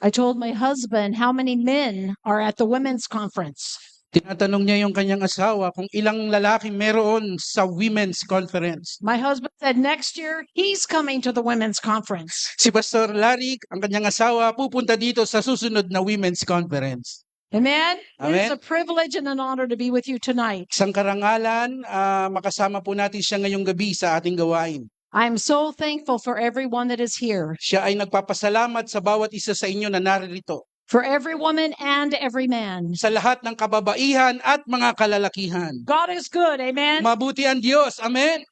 I told my husband how many men are at the women's conference. Tinatanong niya yung kanyang asawa kung ilang lalaki meron sa women's conference. My husband said next year he's coming to the women's conference. Si Pastor Larry, ang kanyang asawa, pupunta dito sa susunod na women's conference. Amen? It is Amen. a privilege and an honor to be with you tonight. Isang karangalan, makasama po natin siya ngayong gabi sa ating gawain. I'm so thankful for everyone that is here, Siya ay nagpapasalamat sa bawat isa sa inyo na naririto. for every woman and every man. Sa lahat ng kababaihan at mga kalalakihan. God is good, amen? Mabuti ang Diyos. Amen.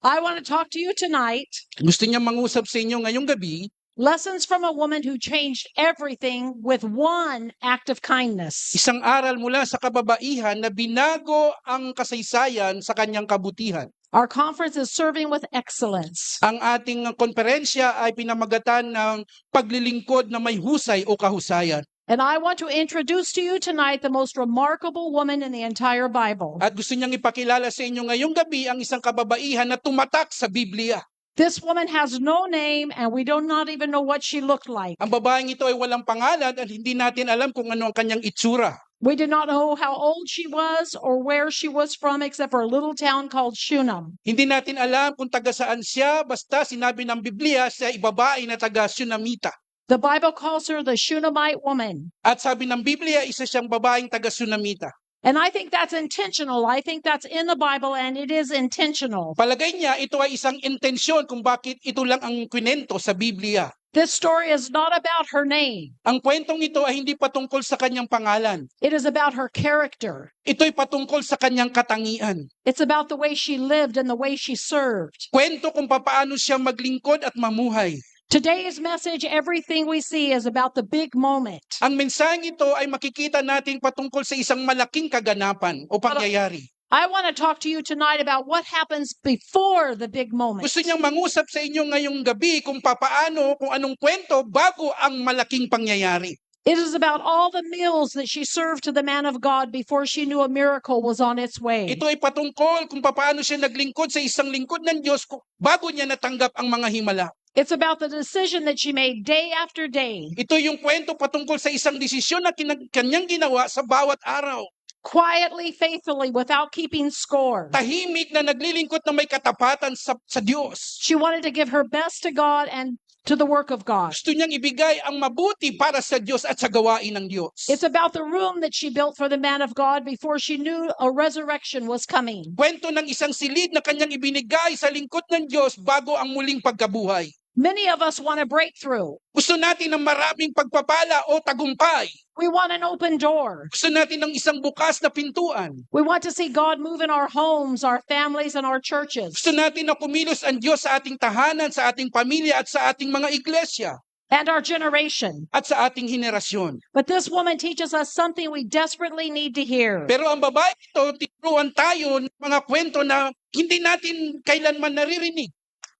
I want to talk to you tonight. Gusto niya mangusap sa inyo ngayong gabi, Lessons from a woman who changed everything with one act of kindness. isang aral mula sa kababaihan na binago ang kasaysayan sa kanyang kabutihan. Our conference is serving with excellence. Ang ating konferensya ay pinamagatan ng paglilingkod na may husay o kahusayan. And I want to introduce to you tonight the most remarkable woman in the entire Bible. At gusto niyang ipakilala sa inyo ngayong gabi ang isang kababaihan na tumatak sa Biblia. This woman has no name and we do not even know what she looked like. Ang babaeng ito ay walang pangalan at hindi natin alam kung ano ang kanyang itsura. We do not know how old she was or where she was from except for a little town called Shunem. Hindi natin alam kung taga saan siya, basta sinabi ng Biblia siya ay babae na taga Shunamita. The Bible calls her the Shunammite woman. At sabi ng Biblia, isa siyang babaeng taga Shunamita. And I think that's intentional. I think that's in the Bible and it is intentional. Palagay niya, ito ay isang intensyon kung bakit ito lang ang kwento sa Biblia. This story is not about her name. Ang kwentong ito ay hindi patungkol sa kanyang pangalan. It is about her character. Ito'y patungkol sa kanyang katangian. It's about the way she lived and the way she served. Kwento kung paano siya maglingkod at mamuhay. Today's message, everything we see is about the big moment. Ang mensaheng ito ay makikita natin patungkol sa isang malaking kaganapan o pangyayari. I want to talk to you tonight about what happens before the big moment. Gusto niyang mangusap sa inyo ngayong gabi kung kung anong kwento bago ang malaking pangyayari. It is about all the meals that she served to the man of God before she knew a miracle was on its way. Ito ay patungkol kung paano siya naglingkod sa isang lingkod ng Diyos bago niya natanggap ang mga himala. It's about the decision that she made day after day, Ito yung kwento patungkol sa isang desisyon na kanyang ginawa sa bawat araw. quietly, faithfully, without keeping score. Tahimik na naglilingkod na may katapatan sa Diyos. She wanted to give her best to God and to the work of God. Gusto niyang ibigay ang mabuti para sa Diyos at sa gawain ng Diyos. It's about the room that she built for the man of God before she knew a resurrection was coming. Kwento ng isang silid na kanyang ibinigay sa lingkod ng Diyos bago ang muling pagkabuhay. Many of us want a breakthrough. Gusto natin ng maraming pagpapala o tagumpay. We want an open door. Gusto natin ng isang bukas na pintuan. We want to see God move in our homes, our families, and our churches. Gusto natin na kumilos ang Diyos sa ating tahanan, sa ating pamilya at sa ating mga iglesia And our generation. at sa ating henerasyon. But this woman teaches us something we desperately need to hear. Pero ang babae ito, tinuruan tayo ng mga kwento na hindi natin kailanman naririnig.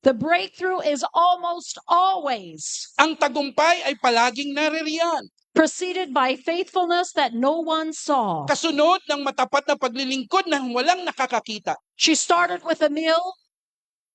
The breakthrough is almost always Ang tagumpay ay palaging naririyan. preceded by faithfulness that no one saw. Kasunod ng matapat na paglilingkod na walang nakakakita. She started with a meal.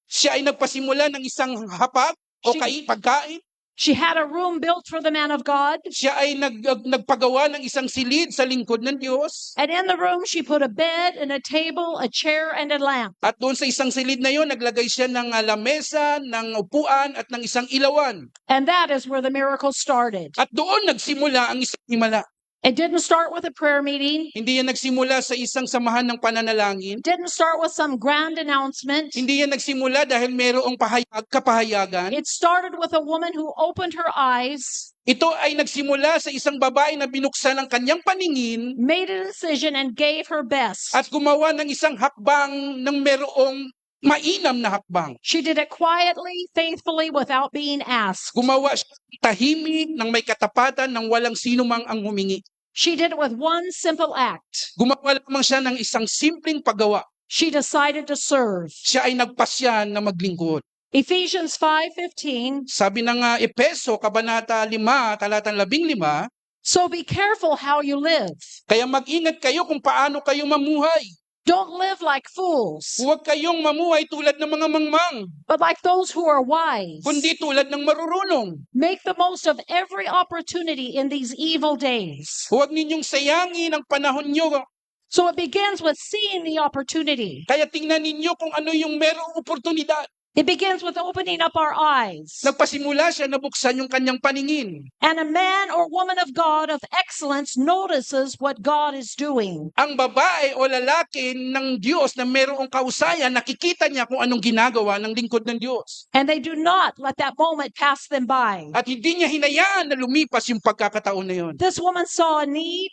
Siya ay nagpasimula ng isang hapag o pagkain. She had a room built for the man of God. Siya ay nagpagawa ng isang silid sa lingkod ng Diyos. And in the room, she put a bed and a table, a chair, and a lamp. At doon sa isang silid na yon, naglagay siya ng lamesa, ng upuan, at ng isang ilawan. And that is where the miracle started. At doon nagsimula ang isang himala. It didn't start with a prayer meeting. Hindi yan nagsimula sa isang samahan ng pananalangin. It didn't start with some grand announcement. Hindi yan nagsimula dahil mayroong kapahayagan. It started with a woman who opened her eyes, Ito ay nagsimula sa isang babae na binuksan ang kanyang paningin made a decision, and gave her best. at gumawa ng isang hakbang ng mayroong mainam na hakbang. She did it quietly, faithfully, without being asked. Gumawa siya tahimik ng may katapatan ng walang sino mang ang humingi. She did it with one simple act. Gumawa lamang siya ng isang simpleng paggawa. She decided to serve. Siya ay nagpasya na maglingkod. Ephesians 5:15. Sabi ng Epeso, Kabanata 5, talatang 15, So be careful how you live. kaya mag-ingat kayo kung paano kayo mamuhay. Don't live like fools, Huwag kayong mamuhay tulad ng mga mangmang, but like those who are wise. kundi tulad ng marurunong. Make the most of every opportunity in these evil days. Huwag ninyong sayangin ang panahon nyo. So it begins with seeing the opportunity. Kaya tingnan ninyo kung ano yung merong oportunidad. It begins with opening up our eyes. Nagpasimula siya na buksan yung kanyang paningin. And a man or woman of God of excellence notices what God is doing. Ang babae o lalaki ng Diyos na merong kausayan, nakikita niya kung anong ginagawa ng lingkod ng Diyos. And they do not let that moment pass them by. At hindi niya hinayaan na lumipas yung pagkakataon na yun. This woman saw a need,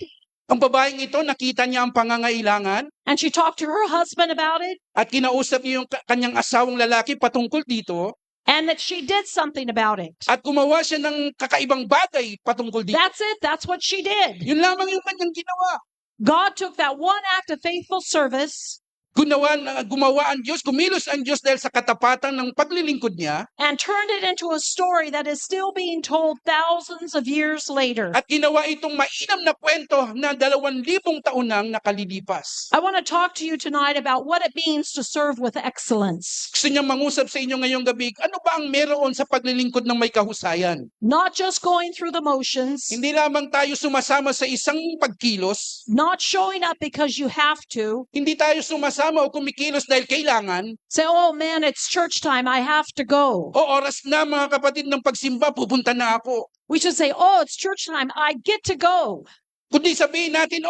Ang babaeng ito, nakita niya ang pangangailangan and she talked to her husband about it, at kinausap niya yung kanyang asawang lalaki patungkol dito and that she did something about it. at gumawa siya ng kakaibang bagay patungkol dito. That's it. That's what she did. Yun lamang yung kanyang ginawa. God took that one act of faithful service Gumawa ang Diyos, kumilos ang Diyos dahil sa katapatan ng paglilingkod niya and turned it into a story that is still being told thousands of years later. at ginawa itong mainam na kwento na 2,000 taon nang nakalilipas. I want to talk to you tonight about what it means to serve with excellence. Gusto niyang mangusap sa inyo ngayong gabi, ano ba ang meron sa paglilingkod ng may kahusayan? Not just going through the motions, Hindi lamang tayo sumasama sa isang pagkilos, not showing up because you have to. hindi tayo sumasama o kumikilos dahil kailangan, Say, oh man, it's church time. I have to go. o oras na mga kapatid ng pagsimba, pupunta na ako. We should say, oh, it's church time. I get to go. Kundi sabihin natin,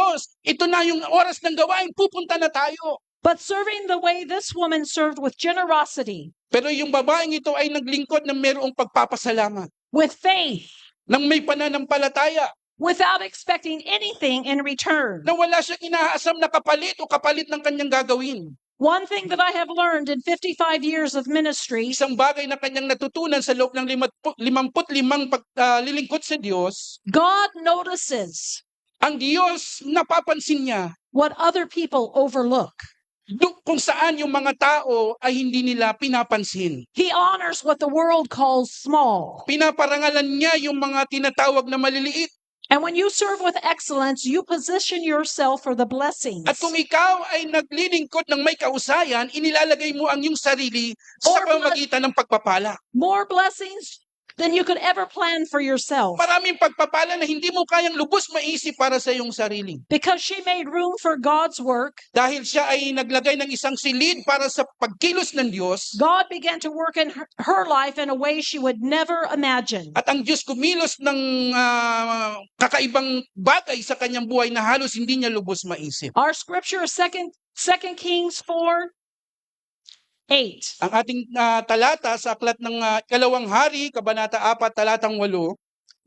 ito na yung oras ng gawain, pupunta na tayo. But serving the way this woman served with generosity, Pero yung babaeng ito ay naglingkod ng merong pagpapasalamat, with faith, ng may pananampalataya, without expecting anything in return. na wala siyang inaasam na kapalit o kapalit ng kanyang gagawin. One thing that I have learned in 55 years of ministry Isang bagay na kanyang natutunan sa loob ng 55 lilingkod sa Diyos, God notices ang Diyos napapansin niya what other people overlook. kung saan yung mga tao ay hindi nila pinapansin. He honors what the world calls small. Pinaparangalan niya yung mga tinatawag na maliliit. And when you serve with excellence, you position yourself for the blessings. At kung ikaw ay naglilingkod ng may kausayan, inilalagay mo ang iyong sarili sa Or pamamagitan ng pagpapala. More blessings than you could ever plan for yourself. Maraming pagpapala na hindi mo kayang lubos maisip para sa iyong sarili. Because she made room for God's work, Dahil siya ay naglagay ng isang silid para sa pagkilos ng Diyos, God began to work in her life in a way she would never imagine. at ang Diyos kumilos ng kakaibang bagay sa kanyang buhay na halos hindi niya lubos maisip. Our scripture is 2 Kings 4:8. Ang ating talata sa aklat ng Ikalawang Hari, Kabanata 4, talatang 8,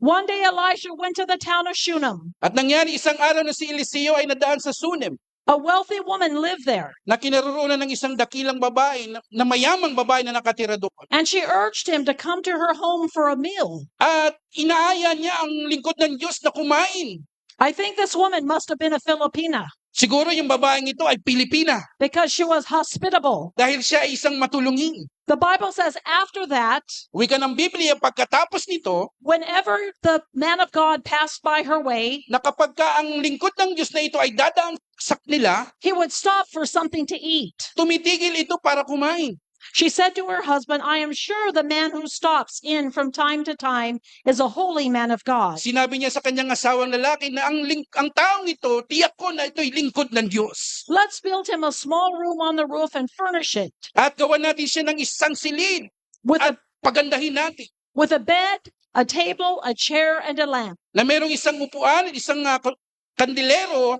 One day Elisha went to the town of Shunem. at nangyari isang araw na si Eliseo ay nadaan sa Sunem, A wealthy woman lived there, na kinaroroonan ng isang dakilang babae, na mayamang babae na nakatira doon. and she urged him to come to her home for a meal. At inaaya niya ang lingkod ng Diyos na kumain. I think this woman must have been a Filipina Siguro yung babaeng ito ay Pilipina because she was hospitable. dahil siya ay isang matulungin. The Bible says after that, Wika ng Biblia, pagkatapos nito, whenever the man of God passed by her way, na kapag ka ang lingkod ng Diyos na ito ay dadaan sa kanila, he would stop for something to eat. tumitigil ito para kumain. She said to her husband, I am sure the man who stops in from time to time is a holy man of God. Sinabi niya sa kanyang asawang lalaki na ang taong ito, tiyak ko na ito'y lingkod ng Diyos. Let's build him a small room on the roof and furnish it At gawan natin siya ng isang silid with at pagandahin natin. a bed, a table, a chair, and a lamp. Na merong isang upuan, isang kandilero,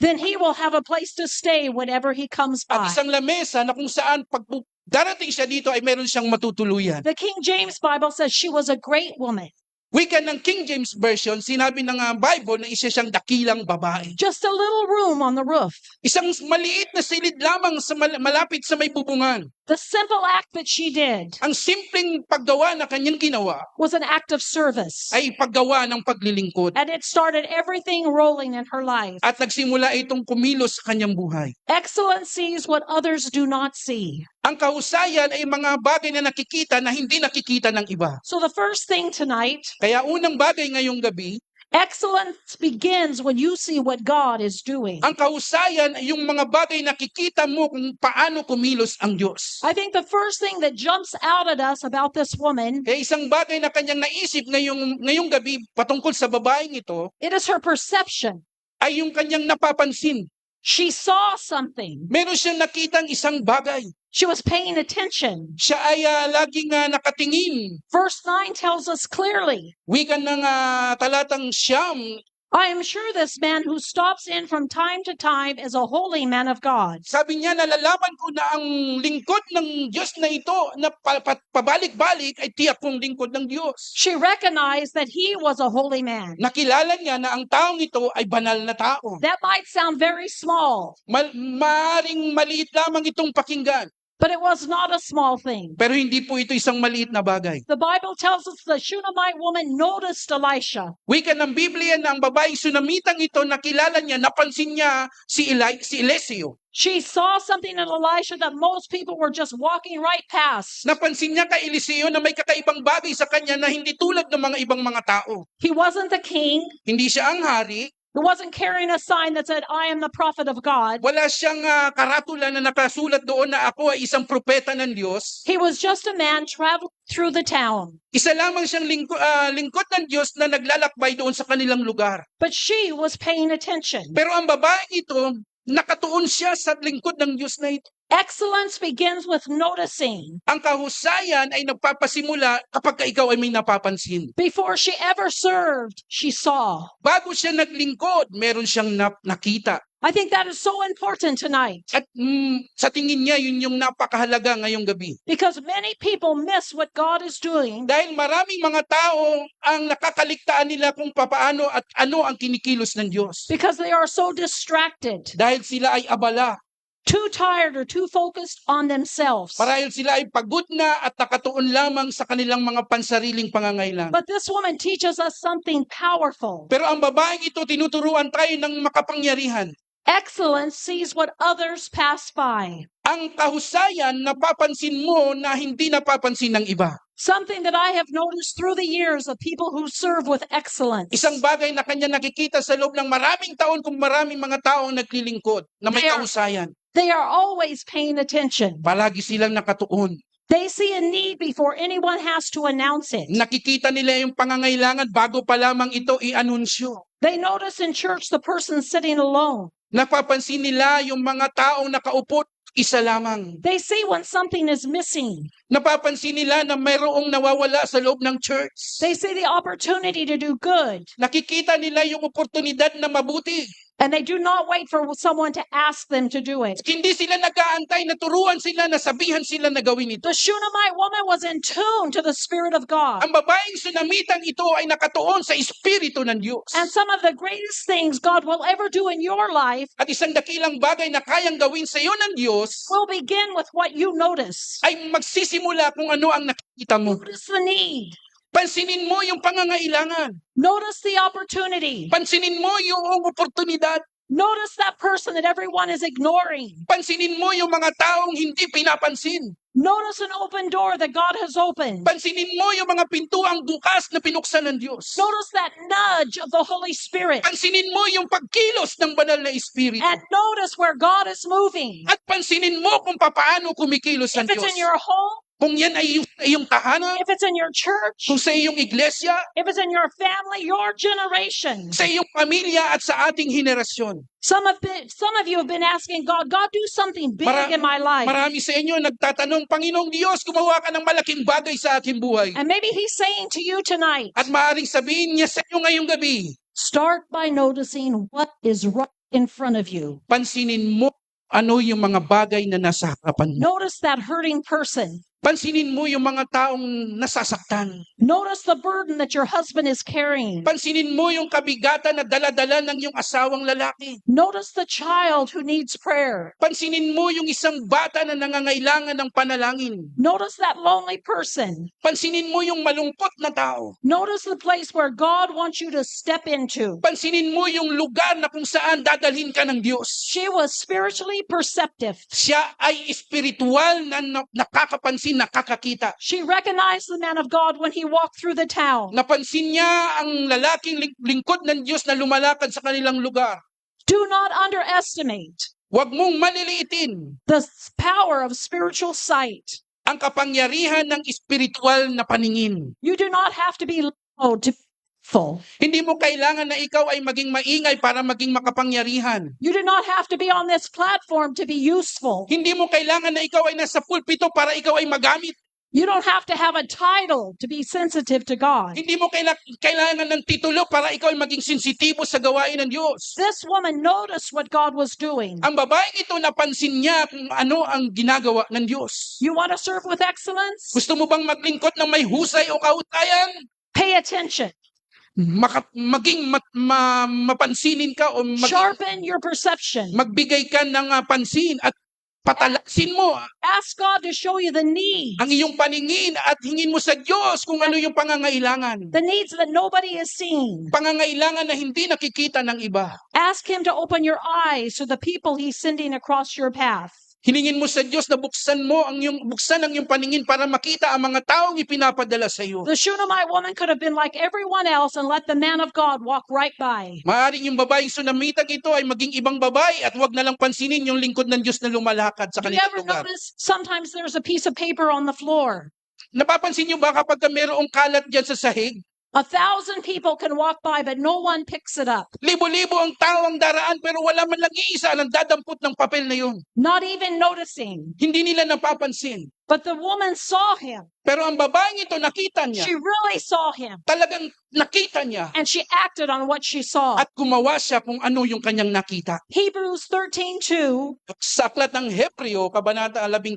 Then he will have a place to stay whenever he comes at by. isang lamesa na kung saan pag darating siya dito ay meron siyang matutuluyan. The King James Bible says she was a great woman. Wika ng King James Version, sinabi ng Bible na isa siyang dakilang babae. Just a little room on the roof. Isang maliit na silid lamang sa malapit sa may bubungan. The simple act that she did Ang simpleng paggawa na kanyang ginawa was an act of service. ay paggawa ng paglilingkod. And it started everything rolling in her life. At nagsimula itong kumilos sa kanyang buhay. Excellence sees what others do not see. Ang kahusayan ay mga bagay na nakikita na hindi nakikita ng iba. So the first thing tonight Kaya unang bagay ngayong gabi Excellence begins when you see what God is doing. Ang kahusayan ay yung mga bagay nakikita mo kung paano kumilos ang Diyos. I think the first thing that jumps out at us about this woman, Kaya isang bagay na kanyang naisip ngayong gabi patungkol sa babaeng ito it is her perception. ay yung kanyang napapansin. She saw something. Meron siyang nakitang isang bagay. She was paying attention. Siya ay laging nakatingin. Verse 9 tells us clearly, Wikan ng talatang 9, I am sure this man who stops in from time to time is a holy man of God. sabi niya, nalalaman ko na ang lingkod ng Diyos na ito na pabalik-balik ay tiyak kong lingkod ng Diyos. She recognized that he was a holy man. Nakilala niya na ang taong ito ay banal na tao. That might sound very small, Maaring maliit lamang itong pakinggan, but it was not a small thing. pero hindi po ito isang maliit na bagay. The Bible tells us the Shunammite woman noticed Elisha. Wika ng Biblia na ang babaeng sunamitang ito, nakilala niya, napansin niya si Eliseo. She saw something in Elisha that most people were just walking right past. Napansin niya kay Eliseo na may kakaibang bagay sa kanya na hindi tulad ng mga ibang mga tao. He wasn't the king. Hindi siya ang hari, He wasn't carrying a sign that said, I am the prophet of God. wala siyang karatula na nakasulat doon na ako ay isang propeta ng Diyos. He was just a man traveling through the town. Isa lamang siyang lingkod ng Diyos na naglalakbay doon sa kanilang lugar. But she was paying attention. Pero ang babaeng ito, nakatuon siya sa lingkod ng Diyos na ito. Excellence begins with noticing. Ang kahusayan ay nagpapasimula kapag ikaw ay may napapansin. Before she ever served, she saw. Bago siya naglingkod, meron siyang nakita. I think that is so important tonight At sa tingin niya, yun yung napakahalaga ngayong gabi. because many people miss what God is doing Dahil maraming mga tao ang nakakaligtaan nila kung papaano at ano ang kinikilos ng Diyos. because they are so distracted, Dahil sila ay abala. too tired or too focused on themselves. Marahil sila ay pagod na at nakatuon lamang sa kanilang mga pansariling pangangailangan. But this woman teaches us something powerful. Pero ang babaeng ito, tinuturuan tayo ng makapangyarihan. Excellence sees what others pass by. Ang kahusayan, napapansin mo na hindi napapansin ng iba. Something that I have noticed through the years of people who serve with excellence. Isang bagay na kanya nakikita sa loob ng maraming taon kung maraming mga taong naglilingkod na may There- kahusayan. They are always paying attention. Palagi silang nakatuon. They see a need before anyone has to announce it. Nakikita nila yung pangangailangan bago pa lamang ito i-anunsyo. They notice in church the person sitting alone. Napapansin nila yung mga taong nakaupo, isa lamang. They see when something is missing. Napapansin nila na mayroong nawawala sa loob ng church. They see the opportunity to do good. Nakikita nila yung oportunidad na mabuti. And they do not wait for someone to ask them to do it. Hindi sila nag-aantay na turuan sila, nasabihan sila na gawin ito. The Shunammite woman was in tune to the Spirit of God. Ang babaeng sunamitang ito ay nakatuon sa Espiritu ng Diyos. And some of the greatest things God will ever do in your life At isang dakilang bagay na kayang gawin sa iyo ng Diyos will begin with what you notice. ay magsisimula kung ano ang nakikita mo. Notice the need. Pansinin mo yung pangangailangan. Notice the opportunity. Pansinin mo yung oportunidad. Notice that person that everyone is ignoring. Pansinin mo yung mga taong hindi pinapansin. Notice an open door that God has opened. Pansinin mo yung mga pintuang bukas na pinuksan ng Diyos. Notice that nudge of the Holy Spirit. Pansinin mo yung pagkilos ng banal na Espiritu. And notice where God is moving. At pansinin mo kung paano kumikilos ang If it's Diyos. in your home, Kung yan ay iyong tahanan, if it's in your church, kung sa iyong iglesia, if it's in your family, your generation. sa iyong pamilya at sa ating henerasyon. Some of you have been asking God, God, do something big in my life. Marami sa inyo nagtatanong, Panginoong Diyos, gumawa ka ng malaking bagay sa aking buhay. And maybe He's saying to you tonight, At maaaring sabihin niya sa inyo ngayong gabi, start by noticing what is right in front of you. pansinin mo ano yung mga bagay na nasa harapan mo. Notice that hurting person. Pansinin mo yung mga taong nasasaktan. Notice the burden that your husband is carrying. Pansinin mo yung kabigatan na dala-dala ng iyong asawang lalaki. Notice the child who needs prayer. Pansinin mo yung isang bata na nangangailangan ng panalangin. Notice that lonely person. Pansinin mo yung malungkot na tao. Notice the place where God wants you to step into. Pansinin mo yung lugar na kung saan dadalhin ka ng Diyos. She was spiritually perceptive. Siya ay espiritual na nakakapansin napansin, nakakakita. She recognized the man of God when he walked through the town. Napansin niya ang lalaking lingkod ng Diyos na lumalakad sa kanilang lugar. Do not underestimate Huwag mong maliliitin the power of spiritual sight. ang kapangyarihan ng espiritual na paningin. You do not have to be loud to be full. Hindi mo kailangan na ikaw ay maging maingay para maging makapangyarihan. You do not have to be on this platform to be useful. Hindi mo kailangan na ikaw ay nasa pulpito para ikaw ay magamit. You don't have to have a title to be sensitive to God. Hindi mo kailangan ng titulo para ikaw ay maging sensitibo sa gawain ng Diyos. This woman noticed what God was doing. Ang babaeng ito, napansin niya kung ano ang ginagawa ng Diyos. You want to serve with excellence? Gusto mo bang maglingkod ng may husay o kahutayan? Pay attention. Mapansinin ka o Sharpen your perception. magbigay ka ng pansin at patalaksin mo Ask God to show you the needs. ang iyong paningin at hingin mo sa Diyos kung ano yung pangangailangan. The needs that nobody is seeing. Pangangailangan na hindi nakikita ng iba. Ask Him to open your eyes to the people He's sending across your path. Hiningin mo sa Diyos na buksan ang iyong paningin para makita ang mga taong ipinapadala sa iyo. The Shunammite woman could have been like everyone else and let the man of God walk right by. Maaaring yung babaeng Sunamitang ito ay maging ibang babae at wag na lang pansinin yung lingkod ng Diyos na lumalakad sa Do you kanilang ever lugar. notice sometimes there's a piece of paper on the floor? Napapansin niyo ba kapag mayroong kalat dyan sa sahig? 1,000 people can walk by but no one picks it up. Libo-libo ang tao ang daraan pero wala man lang iisa ang dadampot ng papel na yun. Not even noticing. Hindi nila napapansin. But the woman saw him. Pero ang babaeng ito nakita niya. She really saw him. Talagang nakita niya. And she acted on what she saw. At gumawa siya kung ano yung kanyang nakita. Hebrews 13:2. Sa aklat ng Hebreo, Kabanata 13,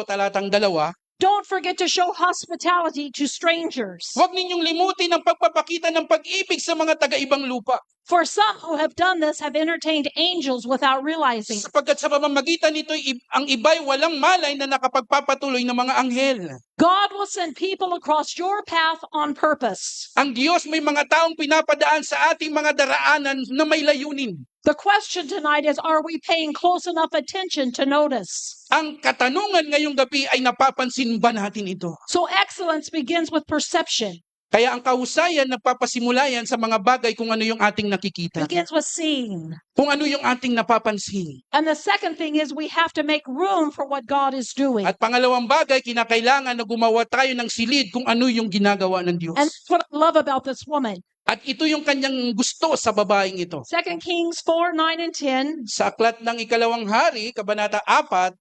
talatang 2, Don't forget to show hospitality to strangers. huwag ninyong limutin ang pagpapakita ng pag-ibig sa mga taga-ibang lupa. For some who have done this have entertained angels without realizing. Sapagkat sa pamamagitan nito, ang iba'y walang malay na nakapagpapatuloy ng mga anghel. God will send people across your path on purpose. Ang Diyos may mga taong pinapadaan sa ating mga daraanan na may layunin. The question tonight is, are we paying close enough attention to notice? Ang katanungan ngayong gabi ay napapansin ba natin ito? So excellence begins with perception, Kaya ang kahusayan nagpapasimula yan sa mga bagay kung ano yung ating nakikita. begins with seeing. Kung ano yung ating napapansin. And the second thing is we have to make room for what God is doing. At pangalawang bagay, kinakailangan na gumawa tayo ng silid kung ano yung ginagawa ng Diyos. And that's what I love about this woman. At ito yung kanyang gusto sa babaeng ito. 2 Kings 4, 9, and 10. Sa aklat ng Ikalawang Hari, Kabanata 4,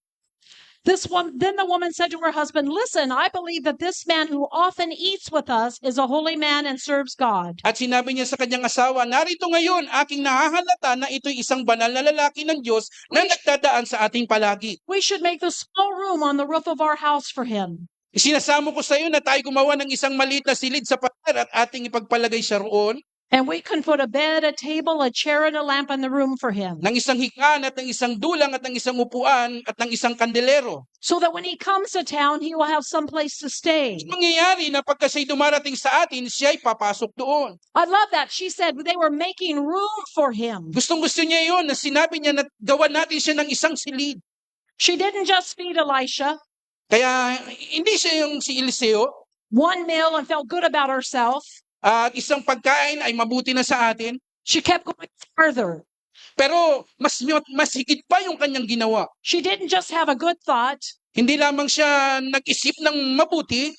Then the woman said to her husband, "Listen, I believe that this man who often eats with us is a holy man and serves God." at sinabi niya sa kanyang asawa, narito ngayon, aking nahahalata na ito'y isang banal na lalaki ng Diyos na nagdadaan sa ating palagi. We should make the small room on the roof of our house for him. Isinasamo ko sa iyo na tayo gumawa ng isang maliit na silid sa pader at ating ipagpalagay siya roon, And we can put a bed, a table, a chair, and a lamp in the room for him. ng isang higaan at ng isang dulang at ng isang upuan at ng isang kandelero. So that when he comes to town, he will have some place to stay. Mangyayari na pagka siya'y dumarating sa atin, siya'y papasok doon. I love that. She said they were making room for him. Gustong-gusto niya yun na sinabi niya na gawan natin siya ng isang silid. She didn't just feed Elisha Kaya hindi siya yung si Eliseo, one meal and felt good about herself. at isang pagkain ay mabuti na sa atin. She kept going further. Pero mas higit pa yung kanyang ginawa. She didn't just have a good thought. Hindi lamang siya nag-isip ng mabuti,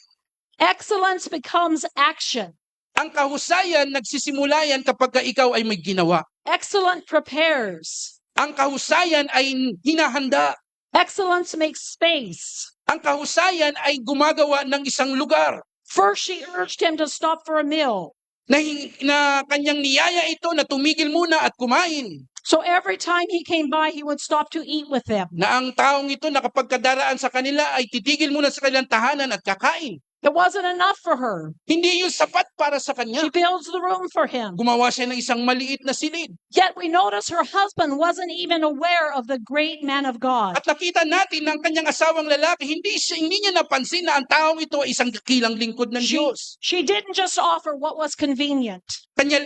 Excellence becomes action. ang kahusayan nagsisimula yan kapag ikaw ay may ginawa. Excellence prepares. Ang kahusayan ay hinahanda. Excellence makes space. Ang kahusayan ay gumagawa ng isang lugar First, she urged him to stop for a meal. na kanyang niyaya ito na tumigil muna at kumain. So every time he came by, he would stop to eat with them. Na ang taong ito na kapag kadaraan sa kanila ay titigil muna sa kanilang tahanan at kakain. It wasn't enough for her. Hindi yun sapat para sa kanya. She builds the room for him. Gumawa siya ng isang maliit na silid. Yet we notice her husband wasn't even aware of the great man of God. At nakita natin ng kanyang asawang lalaki, hindi niya napansin na ang taong ito ay isang dakilang lingkod ng Diyos. She didn't just offer what was convenient. Kanya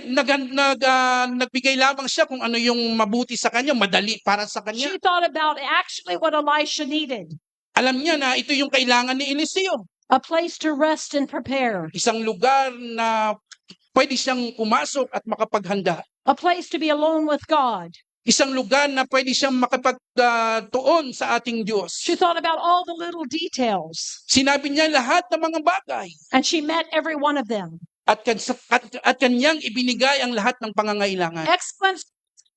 nagbigay lamang siya kung ano yung mabuti sa kanya, madali para sa kanya. She thought about actually what Elisha needed. Alam niya na ito yung kailangan ni Eliseo. a place to rest and prepare, Isang lugar na pwede siyang pumasok at makapaghanda. a place to be alone with God. Isang lugar na pwede siyang makapagtuon sa ating Diyos. She thought about all the little details, Sinabi niya lahat ng mga bagay and she met every one of them. at kanyang ibinigay ang lahat ng pangangailangan. Excellence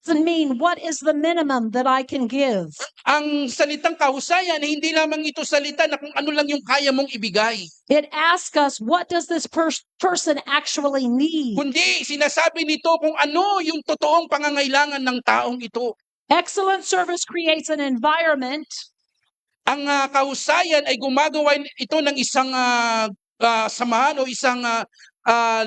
doesn't mean what is the minimum that I can give. Ang salitang kahusayan, hindi lamang ito salita na kung ano lang yung kaya mong ibigay. It asks us, what does this person actually need? Kundi sinasabi nito kung ano yung totoong pangangailangan ng taong ito. Excellent service creates an environment Ang kahusayan ay gumagawa ito ng isang samahan o isang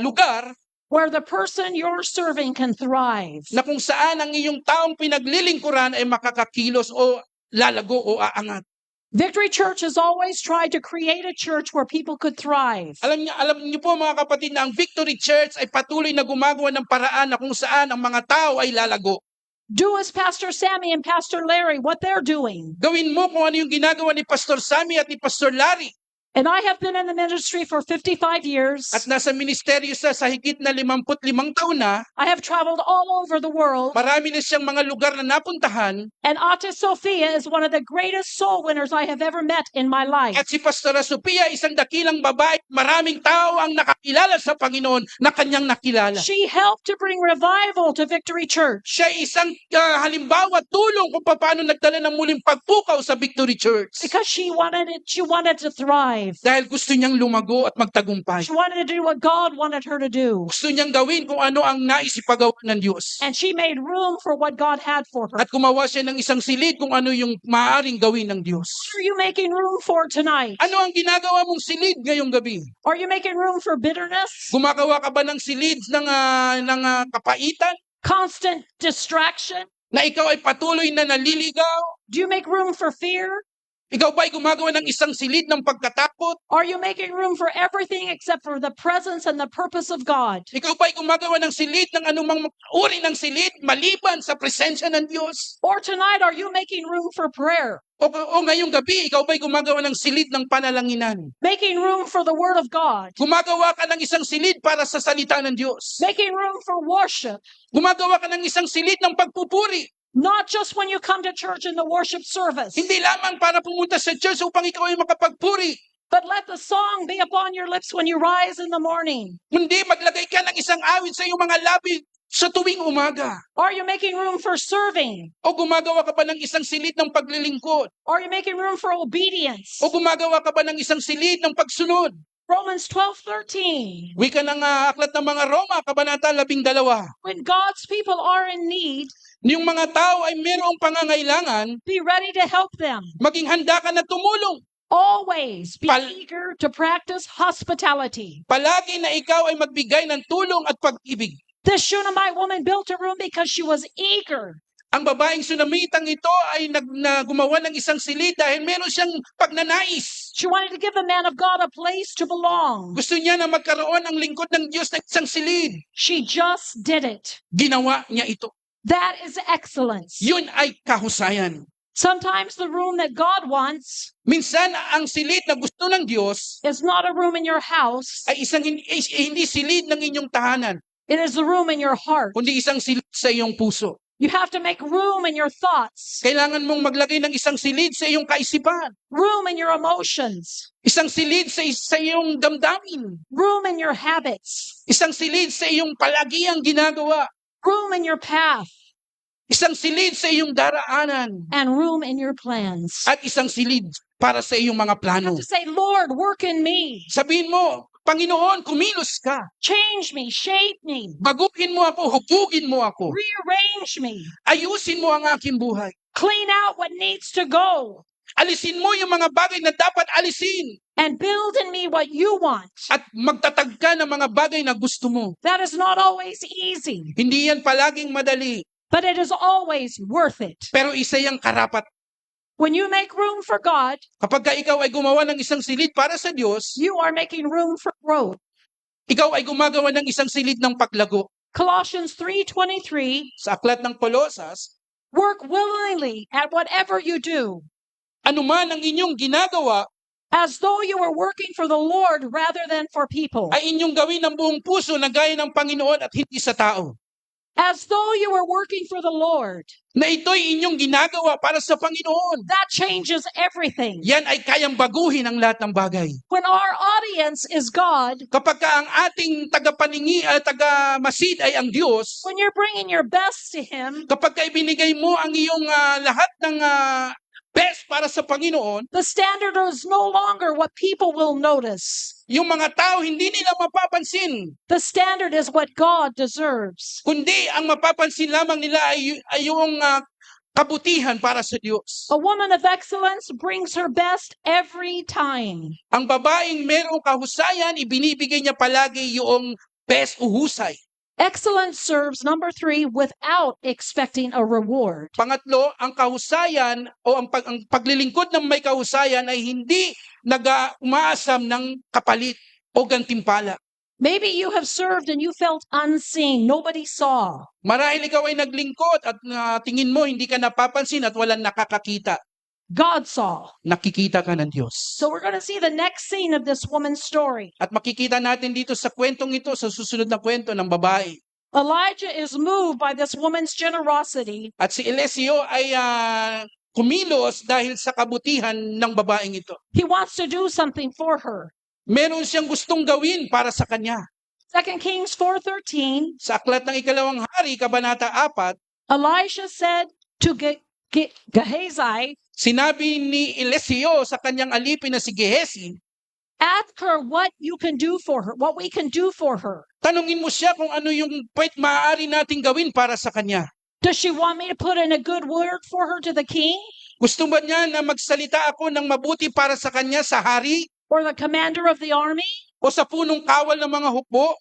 lugar where the person you're serving can thrive. na kung saan ang iyong taong pinaglilingkuran ay makakakilos o lalago o aangat. Victory Church has always tried to create a church where people could thrive. Alam niyo po mga kapatid na ang Victory Church ay patuloy na gumagawa ng paraan na kung saan ang mga tao ay lalago. Do as Pastor Sammy and Pastor Larry, what they're doing. Gawin mo kung ano yung ginagawa ni Pastor Sammy at ni Pastor Larry. And I have been in the ministry for 55 years. At nasa ministeryo sa higit na 55 taon na. I have traveled all over the world. Marami na siyang mga lugar na napuntahan. And Ate Sophia is one of the greatest soul winners I have ever met in my life. At si Pastora Sophia, isang dakilang babae, maraming tao ang nakakilala sa Panginoon na kanyang nakilala. She helped to bring revival to Victory Church. Siya isang halimbawa, tulong kung paano nagdala ng muling pagpukaw sa Victory Church. Because she wanted to thrive. Dahil gusto niyang lumago at magtagumpay. She wanted to do what God wanted her to do. Gusto niyang gawin kung ano ang nais ipagawa ng Diyos. And she made room for what God had for her. At gumawa siya ng isang silid kung ano yung maaaring gawin ng Diyos. What are you making room for tonight? Ano ang ginagawa mong silid ngayong gabi? Are you making room for bitterness? Gumagawa ka ba ng silid ng kapaitan? Constant distraction? Na ikaw ay patuloy na naliligaw? Do you make room for fear? Ikaw ba ay gumagawa ng isang silid ng pagkatakot? Are you making room for everything except for the presence and the purpose of God? Ikaw ba ay gumagawa ng silid ng anumang uri ng silid maliban sa presensya ng Diyos? Or tonight, are you making room for prayer? O ngayong gabi, ikaw ba ay gumagawa ng silid ng panalanginan? Making room for the Word of God? Gumagawa ka ng isang silid para sa salita ng Diyos? Making room for worship? Gumagawa ka ng isang silid ng pagpupuri? Not just when you come to church in the worship service, Hindi lamang para pumunta sa church upang ikaw ay makapagpuri. but let the song be upon your lips when you rise in the morning. Kundi maglagay ka ng isang awit sa iyong mga labi sa tuwing umaga. Are you making room for serving? O gumagawa ka ba ng isang silid ng paglilingkod? Are you making room for obedience? O gumagawa ka ba ng isang silid ng pagsunod? Romans 12:13. Wika ng aklat ng mga Roma, Kabanata 12. When God's people are in need, Yung mga tao ay mayroong pangangailangan, be ready to help them. maging handa ka na tumulong. Always be Pal- eager to practice hospitality. Palagi na ikaw ay magbigay ng tulong at pag-ibig. This Shunammite woman built a room because she was eager. Ang babaeng Sunamitang ito ay gumawa ng isang silid dahil meron siyang pagnanais. She wanted to give the man of God a place to belong. Gusto niya na magkaroon ang lingkod ng Diyos ng isang silid. She just did it. Ginawa niya ito. That is excellence. Yun ay kahusayan. Sometimes the room that God wants Minsan, ang silid na gusto ng Diyos is not a room in your house. ay hindi silid ng inyong tahanan, It is the room in your heart. kundi isang silid sa iyong puso. You have to make room in your thoughts, Kailangan mong maglagay ng isang silid sa iyong kaisipan. room in your emotions, Isang silid sa iyong damdamin. room in your habits, Isang silid sa iyong palagiang ginagawa. room in your path, Isang silid sa iyong daraanan. and room in your plans. At isang silid para sa iyong mga You plano. have to say, Lord, work in me. Sabihin mo, Panginoon, kumilos ka. Change me, shape me, Baguhin mo ako, hubugin mo ako. rearrange me, Ayusin mo ang aking buhay. clean out what needs to go, Alisin mo yung mga bagay na dapat alisin. and build in me what you want. At magtatag ka ng mga bagay na gusto mo. That is not always easy, Hindi yan palaging madali, but it is always worth it. pero isa yung karapat. When you make room for God, Kapag ka ikaw ay gumawa ng isang silid para sa Diyos, you are making room for growth. ikaw ay gumagawa ng isang silid ng paglago. Colossians 3:23, Sa aklat ng Kolosas, work willingly at whatever you do. anuman ang inyong ginagawa, as though you were working for the Lord rather than for people. ay inyong gawin ng buong puso na gaya ng Panginoon at hindi sa tao. As though you were working for the Lord. Na ito'y inyong ginagawa para sa Panginoon. That changes everything. Yan ay kayang baguhin ang lahat ng bagay. When our audience is God, Kapag ang ating taga-masid ay ang Diyos, when you're bringing your best to Him, kapag ibinigay mo ang iyong lahat ng best para sa Panginoon, the standard is no longer what people will notice. yung mga tao hindi nila mapapansin, The standard is what God deserves. kundi ang mapapansin lamang nila ay yung kabutihan para sa Diyos. A woman of excellence brings her best every time. Ang babaeng merong kahusayan, ibinibigay niya palagi yung best uhusay. Excellence serves, number 3, without expecting a reward. Pangatlo, ang kahusayan o ang paglilingkod ng may kahusayan ay hindi umaasam ng kapalit o gantimpala. Maybe you have served and you felt unseen. Nobody saw. Marahil ikaw ay naglingkod at tingin mo hindi ka napapansin at walang nakakakita. God saw. Nakikita ka ng Diyos. So we're going to see the next scene of this woman's story. At makikita natin dito sa kwentong ito, sa susunod na kwento ng babae. Elijah is moved by this woman's generosity. At si Eliseo ay kumilos dahil sa kabutihan ng babaeng ito. He wants to do something for her. Meron siyang gustong gawin para sa kanya. 2 Kings 4:13, Sa aklat ng Ikalawang Hari, Kabanata 4, Elisha said to Gehazi, sinabi ni Eliseo sa kanyang alipin na si Gehazi, ask her what you can do for her, what we can do for her. tanungin mo siya kung ano yung maaari nating gawin para sa kanya. Does she want me to put in a good word for her to the king Gusto ba niya na magsalita ako ng mabuti para sa kanya sa hari or the commander of the army? o sa punong kawal ng mga hukbo?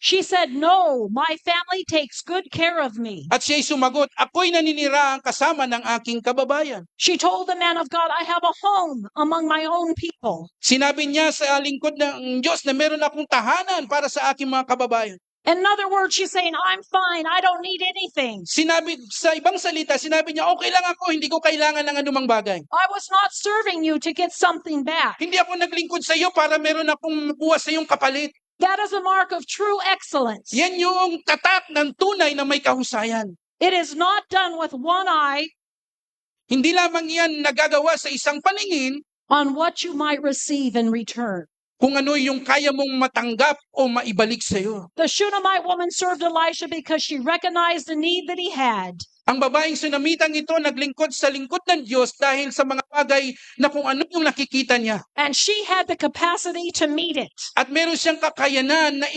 She said, no, my family takes good care of me. At siya'y sumagot, ako'y naninirahan kasama ng aking kababayan. She told the man of God, I have a home among my own people. Sinabi niya sa lingkod ng Diyos na meron akong tahanan para sa aking mga kababayan. In other words, she's saying, I'm fine. I don't need anything. Sinabi, sa ibang salita, sinabi niya, okay lang ako, hindi ko kailangan ng anumang bagay. I was not serving you to get something back. Hindi ako naglingkod sa iyo para meron akong makuha sa iyong kapalit. That is a mark of true excellence. Yan yung tatak ng tunay na may kahusayan. It is not done with one eye Hindi lamang yan nagagawa sa isang paningin on what you might receive in return. kung ano yung kaya mong matanggap o maibalik sa iyo. The Shunammite woman served Elisha because she recognized the need that he had. Ang babaeng sunamitang ito naglingkod sa lingkod ng Diyos dahil sa mga bagay na kung ano yung nakikita niya. And she had the capacity to meet it. At meron siyang kakayanan na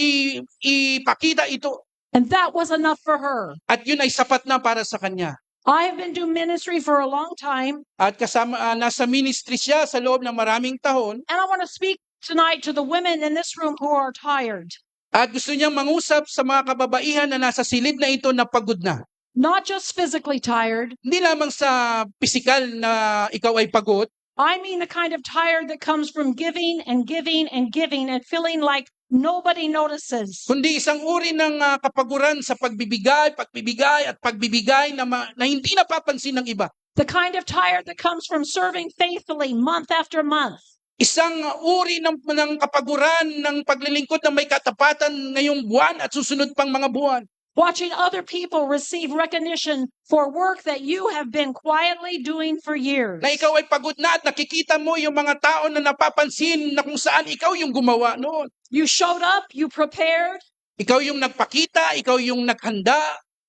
ipakita ito. And that was enough for her. At yun ay sapat na para sa kanya. I have been doing ministry for a long time. At nasa ministry siya sa loob ng maraming taon. And I want to speak tonight to the women in this room who are tired. At gusto niyang mangusap sa mga kababaihan na nasa silid na ito na pagod na. Not just physically tired. Hindi lamang sa pisikal na ikaw ay pagod. I mean the kind of tired that comes from giving and giving and giving and feeling like nobody notices. Kundi isang uri ng kapaguran sa pagbibigay at pagbibigay na hindi napapansin ng iba. The kind of tired that comes from serving faithfully month after month. Isang uri ng kapaguran ng paglilingkod na may katapatan ngayong buwan at susunod pang mga buwan. Watching other people receive recognition for work that you have been quietly doing for years. Na ikaw ay pagod na at nakikita mo yung mga tao na napapansin na kung saan ikaw yung gumawa noon. You showed up, you prepared, Ikaw yung nagpakita, ikaw yung naghanda,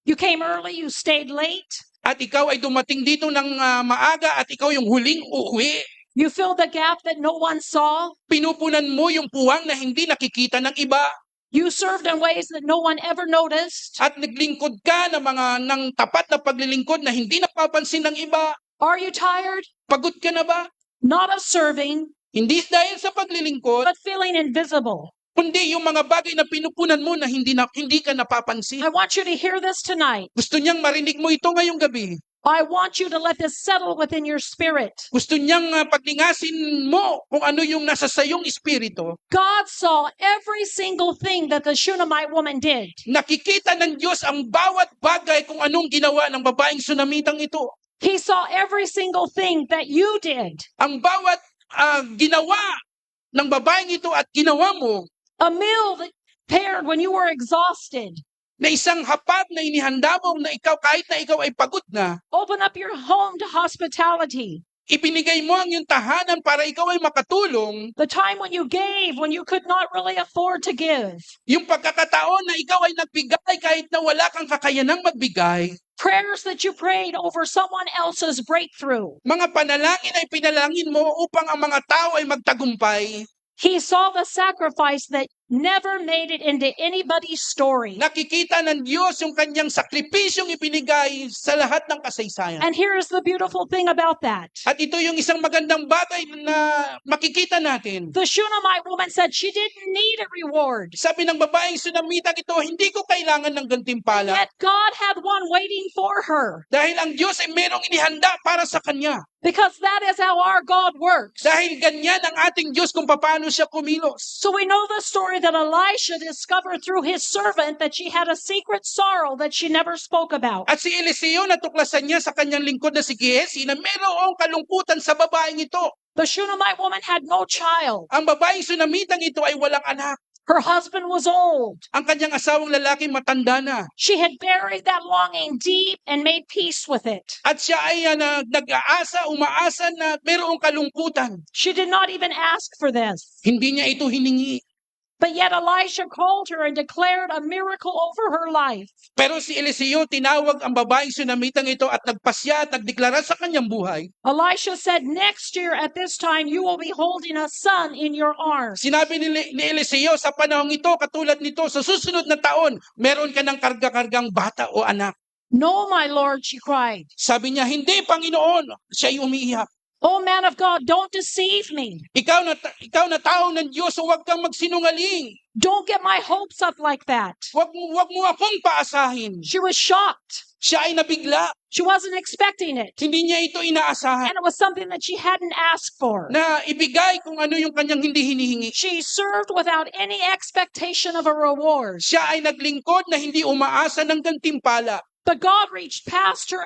you came early, you stayed late, at ikaw ay dumating dito ng maaga at ikaw yung huling uuwi. you filled the gap that no one saw, Pinupunan mo yung puwang na hindi nakikita ng iba. you served in ways that no one ever noticed. At naglingkod ka ng tapat na paglilingkod na hindi napapansin ng iba. Are you tired? Pagod ka na ba? Not of serving, Hindi dahil sa paglilingkod, but feeling invisible. kundi yung mga bagay na pinupunan mo na hindi ka napapansin. I want you to hear this tonight. Gusto niyang marinig mo ito ngayong gabi. I want you to let this settle within your spirit. Gusto niyang paglingasin mo kung ano yung nasa sayong espiritu. God saw every single thing that the Shunammite woman did. Nakikita ng Diyos ang bawat bagay kung anong ginawa ng babaeng sunamitang ito. He saw every single thing that you did. Ang bawat ginawa ng babaeng ito at ginawa mo, A meal that prepared when you were exhausted. na isang hapag na inihanda mo na ikaw kahit na ikaw ay pagod na, Open up your home to hospitality. ibinigay mo ang iyong tahanan para ikaw ay makatulong, The time when you gave when you could not really afford to give. yung pagkakataon na ikaw ay nagbigay kahit na wala kang kakayanang magbigay, Prayers that you prayed over someone else's breakthrough. mga panalangin ay pinalangin mo upang ang mga tao ay magtagumpay. He saw the sacrifice that never made it into anybody's story. Nakikita ng Diyos yung kanyang sakripisyong ibinigay sa lahat ng kasaysayan. And here is the beautiful thing about that. At ito yung isang magandang bagay na makikita natin. The Shunammite woman said she didn't need a reward. Sabi ng babaeng Sunamitang ito, hindi ko kailangan ng gantimpala. Yet God had one waiting for her. Dahil ang Diyos ay merong inihanda para sa kanya. Because that is how our God works. Dahil ganyan ang ating Diyos kung paano siya kumilos. So we know the story that Elisha discovered through his servant that she had a secret sorrow that she never spoke about. At si Eliseo natuklasan niya sa kanyang lingkod na si Giezi na merong kalungkutan sa babaeng ito. The Shunammite woman had no child. Ang babaeng Sunamitang ito ay walang anak. Her husband was old. Ang kanyang asawang lalaki matanda na. She had buried that longing deep and made peace with it. At siya ay nag-aasa, umaasa na merong kalungkutan. She did not even ask for this. Hindi niya ito hiningi. But yet Elisha called her and declared a miracle over her life. Pero si Eliseo tinawag ang babaeng Sunamitang ito at nagpasya at nagdeklara sa kanyang buhay. Elisha said, next year at this time you will be holding a son in your arms. Sinabi ni Eliseo sa panahong ito, katulad nito, sa susunod na taon, meron ka ng karga-kargang bata o anak. No, my Lord, she cried. Sabi niya, hindi, Panginoon. Siya ay umiiyak. Oh, man of God, don't deceive me. Ikaw na tao ng Diyos, huwag kang magsinungaling. Don't get my hopes up like that. Huwag mo akong paasahin. She was shocked. Siya ay nabigla. She wasn't expecting it. Hindi niya ito inaasahan. And it was something that she hadn't asked for. Na ibigay kung ano yung kanyang hindi hinihingi. She served without any expectation of a reward. Siya ay naglingkod na hindi umaasa ng gantimpala. But God reached past her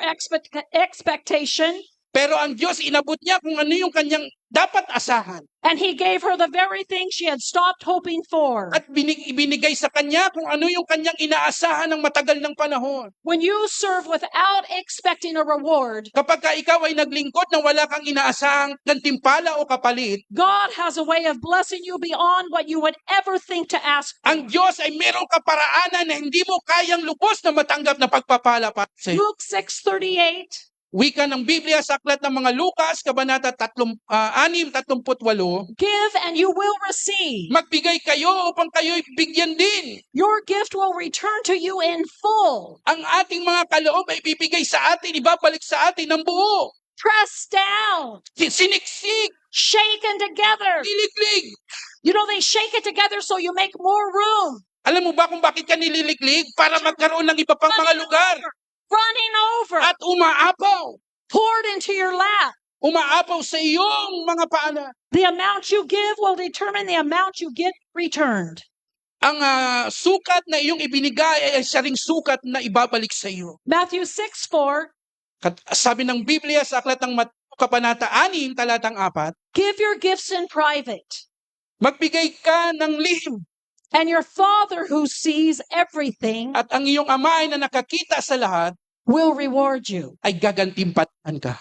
expectation. Pero ang Diyos inabot niya kung ano yung kanyang dapat asahan. And He gave her the very thing she had stopped hoping for. At ibinigay sa kanya kung ano yung kanyang inaasahan ng matagal ng panahon. When you serve without expecting a reward, Kapag ikaw ay naglingkod na wala kang inaasahang gantimpala o kapalit, God has a way of blessing you beyond what you would ever think to ask for. ang Diyos ay merong kaparaanan na hindi mo kayang lubos na matanggap na pagpapala para sa iyo. Luke 6:38. Wika ng Biblia sa aklat ng mga Lukas, Kabanata 6:38. Give and you will receive. Magbigay kayo upang kayo'y bigyan din. Your gift will return to you in full. Ang ating mga kaloob ay bibigay sa atin, ibabalik sa atin ng buo. Pressed down, Siniksik, shaken together. niliglig. You know, they shake it together so you make more room. Alam mo ba kung bakit ka nililiglig? Para magkaroon ng iba pang mga lugar. Running over, At umaapaw. poured into your lap. Umaapaw sa iyong mga paana. The amount you give will determine the amount you get returned. Ang sukat na iyong ibinigay ay siya ring sukat na ibabalik sa iyo. Matthew 6:4. Sabi ng Biblia sa aklat ng Kabanata 6, talatang 4, Give your gifts in private, magbigay ka ng lihim and your Father who sees everything at ang iyong ama ay na nakakita sa lahat will reward you. ay gagantimpalaan ka.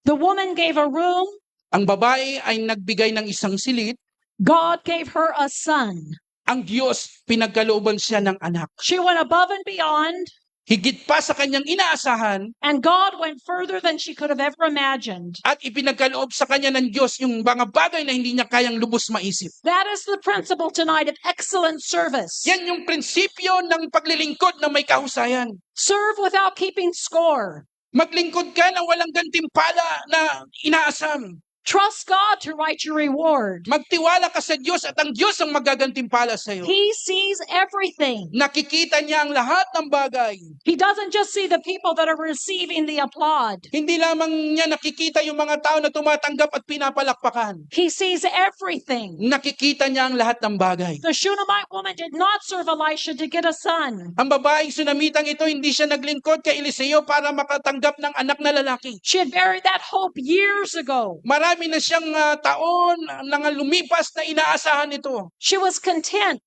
The woman gave a room. Ang babae ay nagbigay ng isang silid. God gave her a son. Ang Diyos pinagkalooban siya ng anak. She went above and beyond, Higit pa sa kanyang inaasahan and God went further than she could have ever imagined. at ipinagkaloob sa kanya ng Diyos yung mga bagay na hindi niya kayang lubos maisip. That is the principle tonight of excellent service. Yan yung prinsipyo ng paglilingkod na may kahusayan. Serve without keeping score. Maglingkod ka na walang gantimpala na inaasam. Trust God to write your reward. Magtiwala ka sa Diyos at ang Diyos ang magagantimpala sa iyo. He sees everything. Nakikita niya ang lahat ng bagay. He doesn't just see the people that are receiving the applaud. Hindi lamang niya nakikita yung mga tao na tumatanggap at pinapalakpakan. He sees everything. Nakikita niya ang lahat ng bagay. The Shunammite woman did not serve Elisha to get a son. Ang babaeng Sunamitang ito, hindi siya naglingkod kay Eliseo para makatanggap ng anak na lalaki. She had buried that hope years ago. Marami na siyang taon nang lumipas na inaasahan ito. She was content.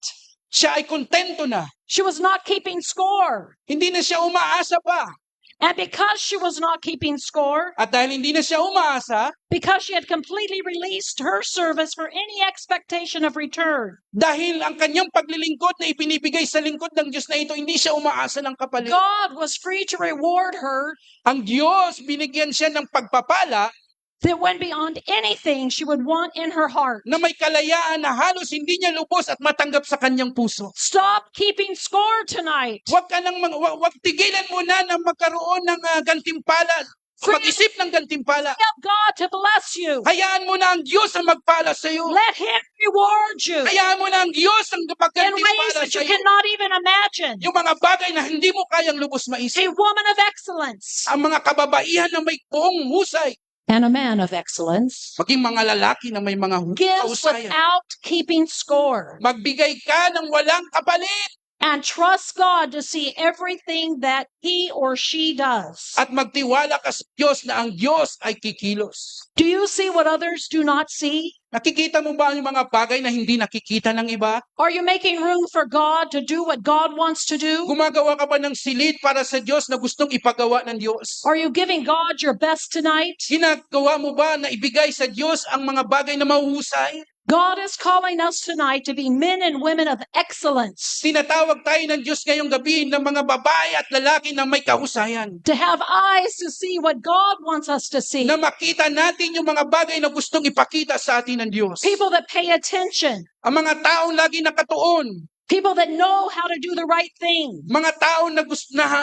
Siya ay kontento na. She was not keeping score. Hindi na siya umaasa pa. And because she was not keeping score, At dahil hindi na siya umaasa, because she had completely released her service for any expectation of return, dahil ang kanyang paglilingkod na ipinibigay sa lingkod ng Diyos na ito, hindi siya umaasa ng kapalit. God was free to reward her Ang Diyos, binigyan siya ng pagpapala that went beyond anything she would want in her heart. na may kalayaan na halos hindi niya lubos at matanggap sa kanyang puso. Stop keeping score tonight. Huwag ka nang wag tigilan mo na magkaroon ng gantimpala, mag-isip ng gantimpala. Help God to bless you. Hayaan mo na ang Diyos ang magpala sa iyo. Let Him reward you Hayaan mo na ang Diyos ang in ways maggantimpala that sa you iyo. cannot even imagine. Yung mga bagay na hindi mo kayang lubos A maisip. woman of excellence Ang mga kababaihan na may buong husay. and a man of excellence Maging mga lalaki na may mga gives kahusayan. without keeping score Magbigay ka ng walang kapalit. and trust God to see everything that he or she does. At magtiwala ka sa Diyos na ang Diyos ay kikilos. Do you see what others do not see? Nakikita mo ba yung mga bagay na hindi nakikita ng iba? Are you making room for God to do what God wants to do? Gumagawa ka ba ng silid para sa Diyos na gustong ipagawa ng Diyos? Are you giving God your best tonight? Ginagawa mo ba na ibigay sa Diyos ang mga bagay na mahuhusay? God is calling us tonight to be men and women of excellence, Tinatawag tayo ng Diyos ngayong gabi ng mga babae at lalaki na may kahusayan. to have eyes to see what God wants us to see. Na makita natin yung mga bagay na gustong ipakita sa atin ng Diyos. People that pay attention, Ang mga taong lagi nakatuon. people that know how to do the right thing, Mga taong na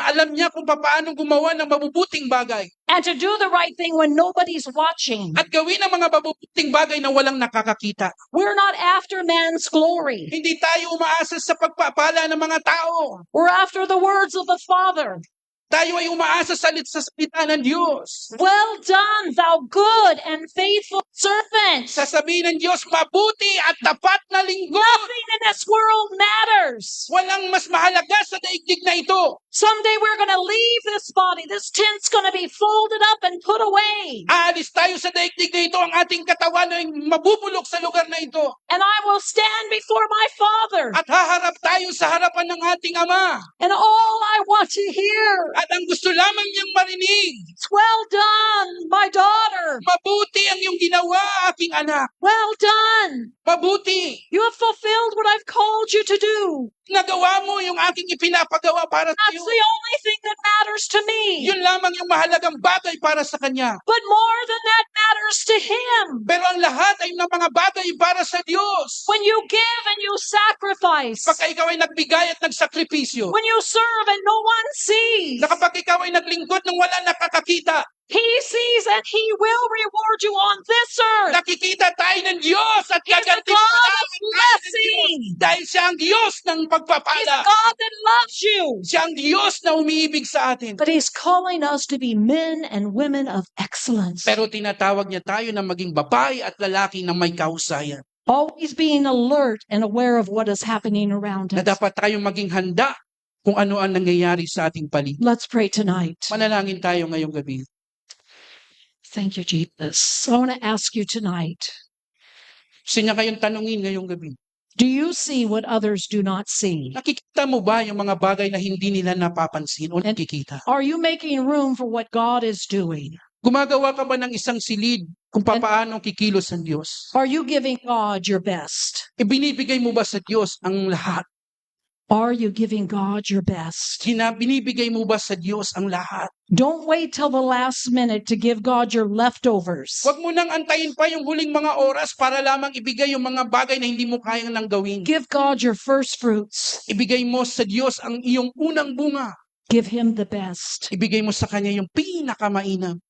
alam niya kung paano gumawa ng mabubuting bagay. and to do the right thing when nobody's watching. At gawin ang mga mabubuting bagay na walang nakakakita. We're not after man's glory. Hindi tayo umaasa sa pagpapala ng mga tao. We're after the words of the Father. Tayo ay umaasa sa salita ng Diyos. Well done, thou good and faithful servant. Sasabihin ng Diyos, mabuti at tapat na lingkod. Nothing in this world matters. Walang mas mahalaga sa daigdig na ito. Someday we're going to leave this body. This tent's going to be folded up and put away. Aalis tayo sa daigdig na ito. Ang ating katawan ay mabubulok sa lugar na ito. And I will stand before my Father. At haharap tayo sa harapan ng ating Ama. And all I want to hear At ang gusto lamang niyang marinig, is, well done, my daughter. mabuti ang iyong ginawa, aking anak. Well done. Mabuti. You have fulfilled what I've called you to do. Nagawa mo yung aking ipinapagawa para sa That's iyo. the only thing that matters to me. Yun lamang yung mahalagang bagay para sa Kanya. But more than that matters to Him. Pero ang lahat ay ng mga bagay para sa Diyos. When you give and you sacrifice, Pagka ikaw ay nagbigay at nagsakripisyo, when you serve and no one sees, na kapag ikaw ay naglingkod ng wala nakakakita, He sees and He will reward you on this earth. nakikita tayo ng Diyos at He's a God gagantimpalaan of tayo ng Diyos. blessing. Dahil siya ang Diyos ng He's pagpapala. a God that loves you. Siya ang Diyos na umiibig sa atin. But He's calling us to be men and women of excellence. Pero tinatawag niya tayo na maging babae at lalaki na may kahusayan. Always being alert and aware of what is happening around Na us. dapat tayong maging handa kung ano ang nangyayari sa ating paligid. Let's pray tonight. Manalangin tayo ngayong gabi. Thank you, Jesus. I want to ask you tonight, Gusto niya kayong tanungin ngayong gabi. do you see what others do not see? Nakikita mo ba yung mga bagay na hindi nila napapansin o nakikita? Are you making room for what God is doing? Gumagawa ka ba ng isang silid kung paano kikilos ang Diyos? Are you giving God your best? Ibinibigay mo ba sa Diyos ang lahat? Are you giving God your best? Binibigay mo ba sa Diyos ang lahat? Don't wait till the last minute to give God your leftovers. Huwag mo nang antayin pa yung huling mga oras para lamang ibigay yung mga bagay na hindi mo kayang nang gawin. Give God your first fruits. Ibigay mo sa Diyos ang iyong unang bunga. Give Him the best. Ibigay mo sa Kanya yung pinakamainam.